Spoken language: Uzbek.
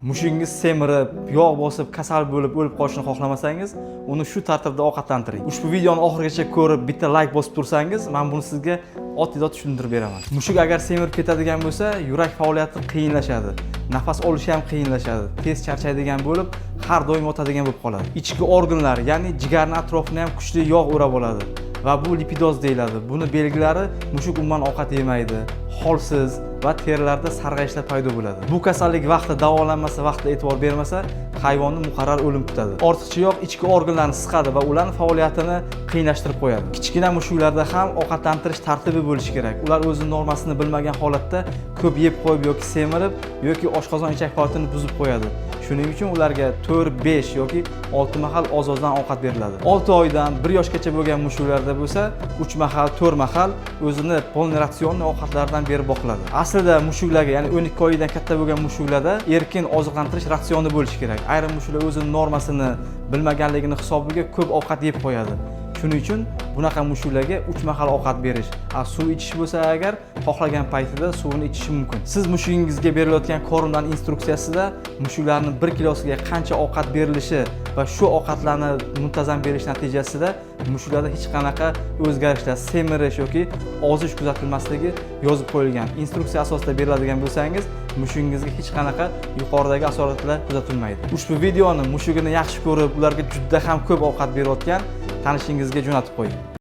Mushingiz semirib, yog' bosib, kasal bo'lib o'lib qolishini xohlamasangiz, uni shu tartibda ovqatlantiring. Ushbu videoni oxirigacha ko'rib, bitta like bosib tursangiz, men buni sizga oddiy tushuntirib beraman. Mushuk agar semirib ketadigan bo'lsa, yurak faoliyati qiyinlashadi. Nafas olishi ham qiyinlashadi. Tez charchaydigan bo'lib, har doim yotadigan bo'lib qoladi. Ichki organlar, ya'ni jigarning atrofini ham kuchli yog' o'rab oladi va bu lipidoz deyiladi. Buni belgilari mushuk umuman ovqat yemaydi, holsiz va terilarda sarg'ayishlar paydo bo'ladi. Bu kasallik vaqtida davolanmasa, vaqtida e'tibor bermasa, hayvonni muqarrar o'lim kutadi. Ortiqcha yog' ichki organlarni siqadi va ularning faoliyatini qiynashtirib qo'yadi. Kichkina mushuklarda ham ovqatlantirish tartibi bo'lishi kerak. Ular o'z normasini bilmagan holatda ko'p yeb qo'yib yoki semirib yoki oshqozon ichak faoliyatini buzib qo'yadi. Shuning uchun ularga 4, 5 yoki 6 mahal oz-ozdan ovqat beriladi. 6 oydan 1 yoshgacha bo'lgan mushuklarda bo'lsa, 3 mahal, 4 mahal o'zini polni ratsionli ovqatlardan berib boqiladi. Aslida mushuklarga, ya'ni 12 oydan katta bo'lgan mushuklarda erkin oziqlantirish ratsioni bo'lishi kerak. Ayrim mushuklar o'zining normasini bilmaganligini hisobiga ko'p ovqat yeb qo'yadi. Shuning uchun bunaqa mushuklarga 3 mahal ovqat berish. Suv ichish bo'lsa agar xohlagan paytida suvini ichishi mumkin. Siz mushugingizga berilayotgan ko'ringan instruksiyasida mushuklarning 1 kilosiga qancha ovqat berilishi va shu ovqatlarni muntazam berish natijasida mushuklarda hech qanaqa o'zgarishlar, semirish yoki ozish kuzatilmasligi yozib qo'yilgan. Instruksiya asosida beriladigan bo'lsangiz, mushugingizga hech qanaqa yuqoridagi asoratlar kuzatilmaydi. Ushbu videoni mushugini yaxshi ko'rib, ularga juda ham ko'p ovqat berayotgan tanishingizga jo'natib qo'ying.